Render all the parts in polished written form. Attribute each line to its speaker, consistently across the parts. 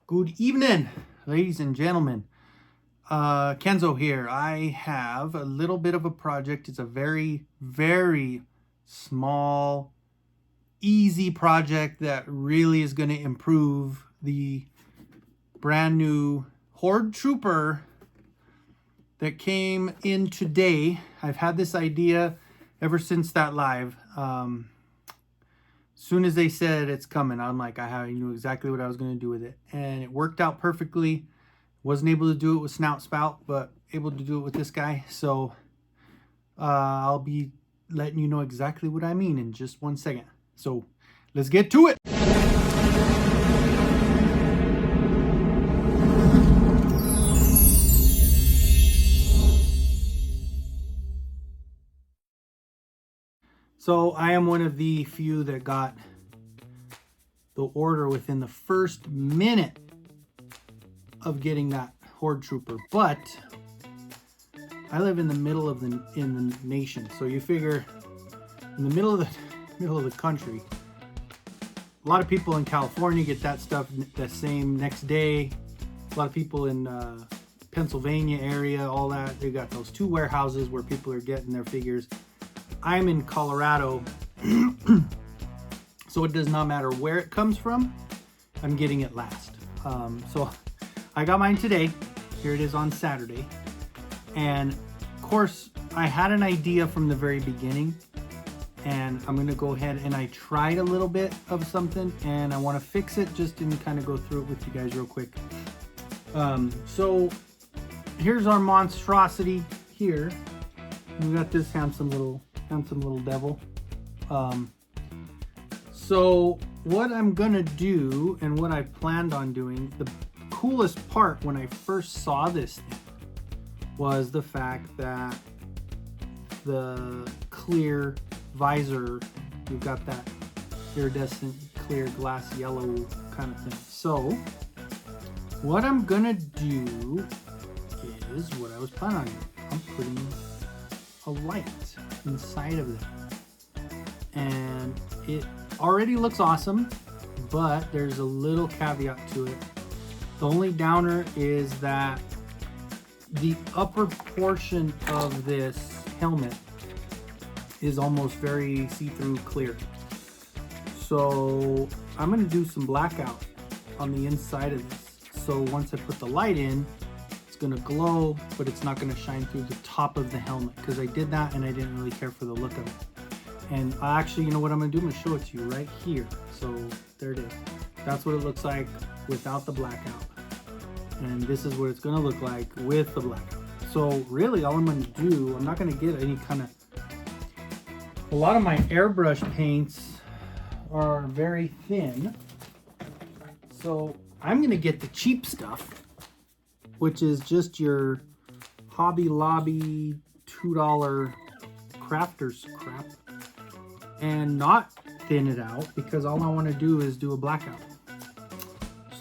Speaker 1: Good evening, ladies and gentlemen. Kenzo here. I have a little bit of a project. It's a very, very small, easy project that really is going to improve the brand new Horde Tooper that came in today. I've had this idea ever since that live. Soon as they said it's coming, I'm like, I knew exactly what I was going to do with it. And it worked out perfectly. Wasn't able to do it with Snout Spout, but able to do it with this guy. So I'll be letting you know exactly what I mean in just 1 second. So let's get to it. So I am one of the few that got the order within the first minute of getting that Horde Trooper, but I live in the middle of the nation, so you figure in the middle of the country, a lot of people in California get that stuff the same next day. A lot of people in Pennsylvania area, all that, they got those 2 warehouses where people are getting their figures. I'm in Colorado, so it does not matter where it comes from, I'm getting it last. So I got mine today. Here it is on Saturday. And of course, I had an idea from the very beginning, and I'm going to go ahead and I tried a little bit of something and I want to fix it just to kind of go through it with you guys real quick. So here's our monstrosity here. We got this handsome little devil. So what I'm gonna do and what I planned on doing, the coolest part when I first saw this thing was the fact that the clear visor, you've got that iridescent clear glass yellow kind of thing. So what I'm gonna do is what I was planning on doing. I'm putting a light inside of it, and it already looks awesome, but there's a little caveat to it. The only downer is that the upper portion of this helmet is almost very see-through clear. So I'm going to do some blackout on the inside of this. So once I put the light in, it's going to glow, but it's not going to shine through the top of the helmet, because I did that and I didn't really care for the look of it. And actually, you know what I'm going to do? I'm going to show it to you right here. So there it is. That's what it looks like without the blackout. And this is what it's going to look like with the blackout. So really all I'm going to do, I'm not going to get any kind of... A lot of my airbrush paints are very thin. So I'm going to get the cheap stuff, which is just your Hobby Lobby $2 crafters crap, and not thin it out, because all I want to do is do a blackout.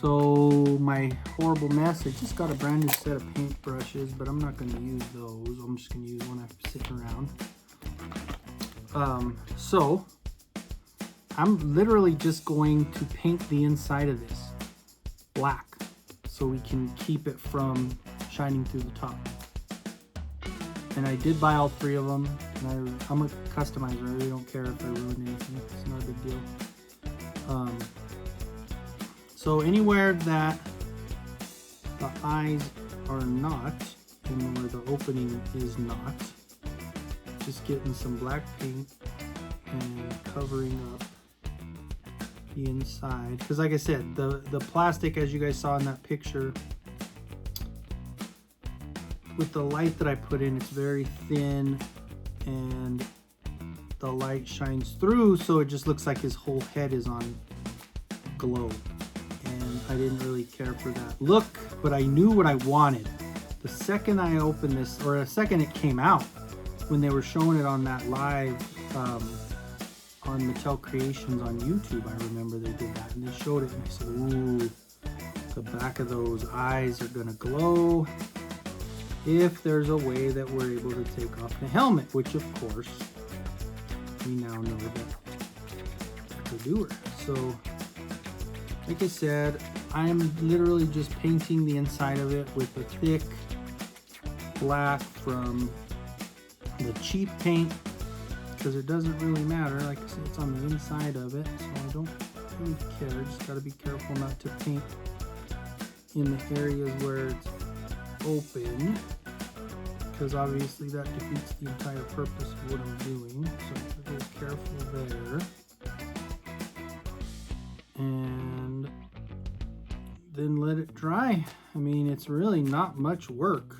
Speaker 1: So my horrible mess, I just got a brand new set of paint brushes, but I'm not going to use those. I'm just going to use one I'm sitting around. So I'm literally just going to paint the inside of this black so we can keep it from shining through the top. And I did buy all 3 of them, and I'm a customizer. I really don't care if I ruin anything. It's not a big deal. So anywhere that the eyes are not, and where the opening is not, just getting some black paint and covering up the inside. Because like I said, the plastic, as you guys saw in that picture, with the light that I put in, it's very thin and the light shines through, so it just looks like his whole head is on glow. And I didn't really care for that look, but I knew what I wanted. The second I opened this, or the second it came out, when they were showing it on that live on Mattel Creations on YouTube, I remember they did that, and they showed it, and I said, ooh, the back of those eyes are gonna glow if there's a way that we're able to take off the helmet, which of course we now know that it's a doer. So like I said, I'm literally just painting the inside of it with a thick black from the cheap paint, because it doesn't really matter. Like I said, it's on the inside of it, so I don't really care. Just got to be careful not to paint in the areas where it's open, because obviously that defeats the entire purpose of what I'm doing. So be careful there. And then let it dry. I mean, it's really not much work.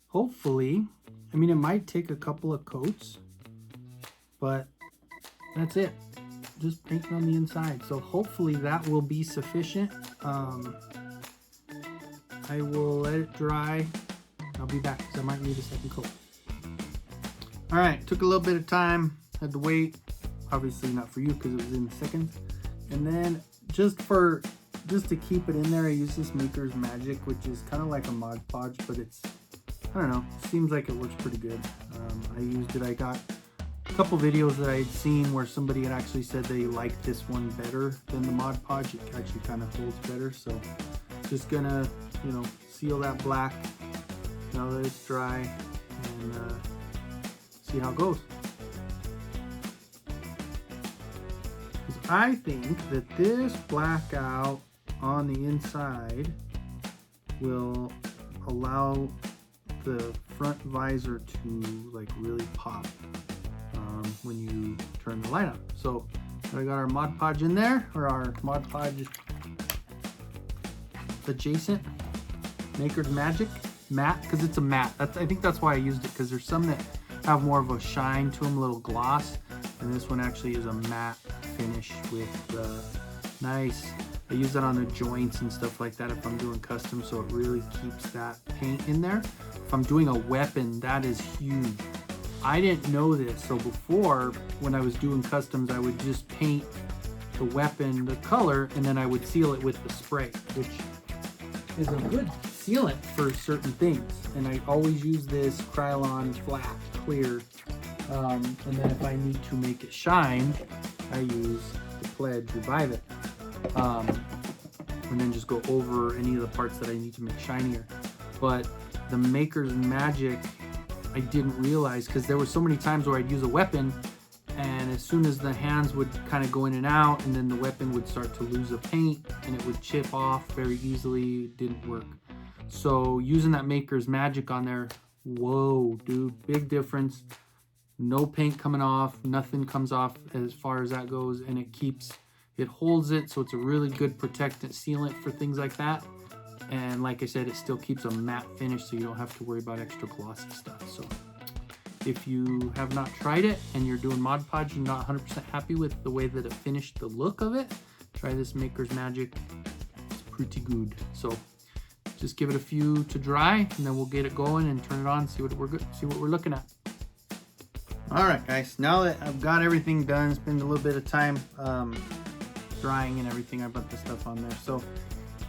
Speaker 1: Hopefully, I mean, it might take a couple of coats, but that's it. Just painting on the inside. So hopefully that will be sufficient. I will let it dry. I'll be back because I might need a second coat. All right, took a little bit of time. Had to wait. Obviously not for you because it was in seconds. And then just to keep it in there, I use this Maker's Magic, which is kind of like a Mod Podge, but it's, I don't know, seems like it works pretty good. I used it. I got a couple videos that I had seen where somebody had actually said they liked this one better than the Mod Podge. It actually kind of holds better. So just gonna, you know, seal that black now that it's dry and see how it goes. I think that this blackout on the inside will allow the front visor to like really pop when you turn the light on. So I got our Mod Podge in there, or our Mod Podge adjacent Maker's Magic matte, because it's a matte. I think that's why I used it, because there's some that have more of a shine to them, a little gloss, and this one actually is a matte finish with nice. I use that on the joints and stuff like that if I'm doing custom, so it really keeps that paint in there. If I'm doing a weapon, that is huge. I didn't know this, so before, when I was doing customs, I would just paint the weapon the color, and then I would seal it with the spray, which is a good sealant for certain things. And I always use this Krylon flat clear, and then if I need to make it shine, I use the Pledge Revive It, and then just go over any of the parts that I need to make shinier. But the Maker's Magic, I didn't realize, because there were so many times where I'd use a weapon, and as soon as the hands would kind of go in and out, and then the weapon would start to lose a paint, and it would chip off very easily. It didn't work. So using that Maker's Magic on there, whoa, dude, big difference. No paint coming off, nothing comes off as far as that goes, and it holds it, so it's a really good protectant sealant for things like that. And like I said, it still keeps a matte finish, so you don't have to worry about extra glossy stuff. So if you have not tried it and you're doing Mod Podge and not 100% happy with the way that it finished the look of it, try this Maker's Magic. It's pretty good. So just give it a few to dry, and then we'll get it going and turn it on, see what we're looking at. All right, guys, now that I've got everything done, spend a little bit of time drying and everything. I put the stuff on there. So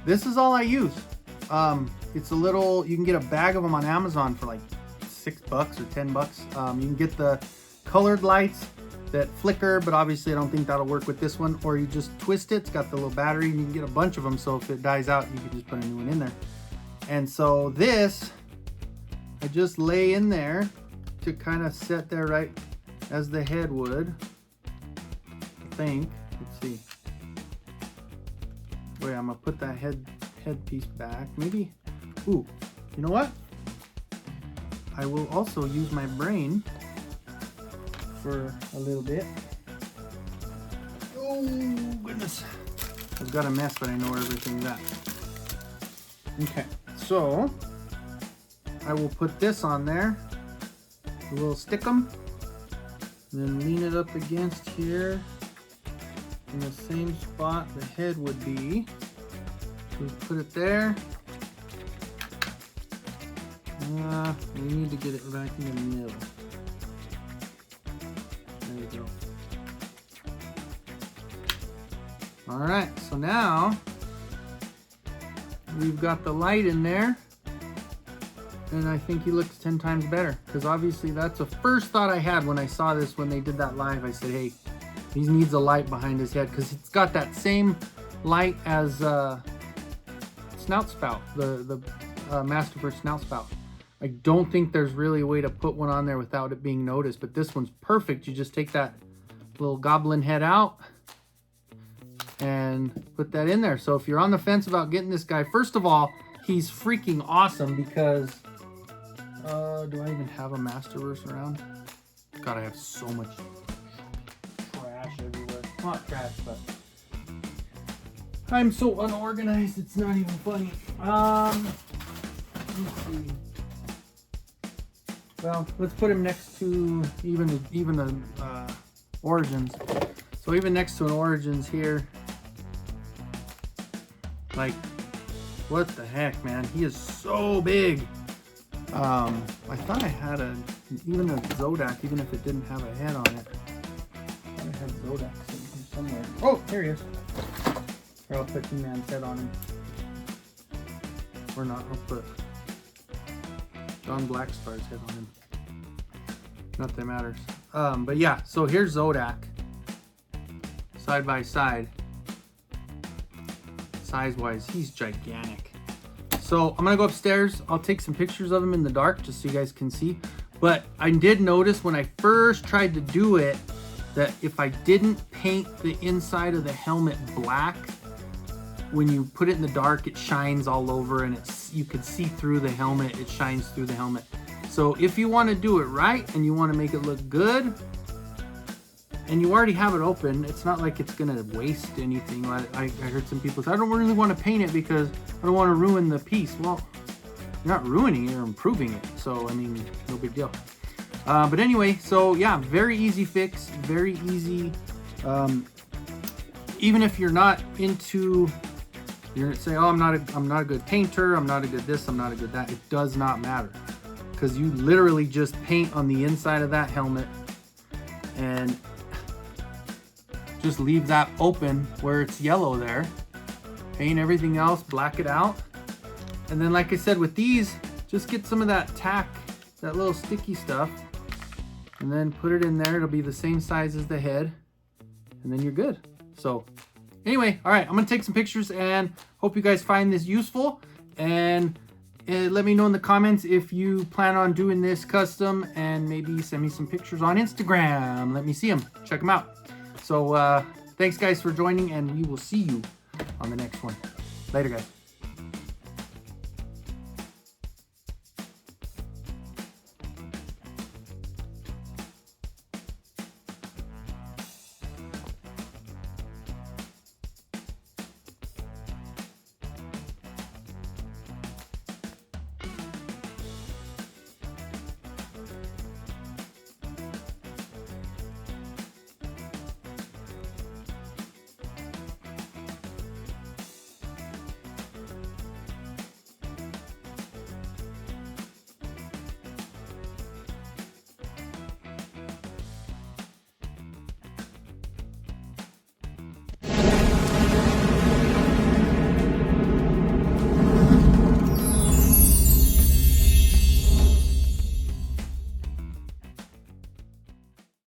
Speaker 1: this is all I use. It's a little, you can get a bag of them on Amazon for like $6 or $10. You can get the colored lights that flicker, but obviously I don't think that'll work with this one. Or you just twist it. It's got the little battery, and you can get a bunch of them. So if it dies out, you can just put a new one in there. And so this, I just lay in there to kind of set there right as the head would, I think. Let's see. Wait, I'm gonna put that headpiece back. Maybe, ooh, you know what? I will also use my brain for a little bit. Oh goodness, I've got a mess, but I know where everything's at. Okay, so I will put this on there. We'll stick them, and then lean it up against here in the same spot the head would be. We put it there. We need to get it back in the middle. There we go. All right, so now we've got the light in there. And I think he looks 10 times better, because obviously that's the first thought I had when I saw this, when they did that live. I said, hey, he needs a light behind his head, because it's got that same light as snout spout, the Masterburst snout spout. I don't think there's really a way to put one on there without it being noticed, but this one's perfect. You just take that little goblin head out and put that in there. So if you're on the fence about getting this guy, first of all, he's freaking awesome because, do I even have a Masterburst around? God, I have so much trash everywhere. Not trash, but I'm so unorganized, it's not even funny. Let's see. Well, let's put him next to even the Origins. So even next to an Origins here, like, what the heck, man? He is so big. I thought I had even a Zodak, even if it didn't have a head on it. I thought I had Zodak sitting here somewhere. Oh, here he is. Or I'll put He-Man's head on him. Or not, I'll put John Blackstar's head on him. Not that it matters. But yeah, so here's Zodak. Side by side. Size-wise, he's gigantic. So I'm gonna go upstairs. I'll take some pictures of him in the dark just so you guys can see. But I did notice when I first tried to do it that if I didn't paint the inside of the helmet black, when you put it in the dark, it shines all over and you could see through the helmet. It shines through the helmet. So if you want to do it right and you want to make it look good, and you already have it open, it's not like it's gonna waste anything. I heard some people say, I don't really want to paint it because I don't want to ruin the piece. Well, you're not ruining it, you're improving it. So, I mean, no big deal. But anyway, so yeah, very easy fix, very easy. Even if you're not into, you're gonna say, oh, I'm not a good painter, I'm not a good this, I'm not a good that. It does not matter, because you literally just paint on the inside of that helmet and just leave that open where it's yellow there. Paint everything else, black it out. And then, like I said, with these, just get some of that tack, that little sticky stuff, and then put it in there. It'll be the same size as the head, and then you're good. So anyway, all right, I'm gonna take some pictures and hope you guys find this useful. And let me know in the comments if you plan on doing this custom, and maybe send me some pictures on Instagram. Let me see them, check them out. So thanks guys for joining, and we will see you on the next one. Later guys.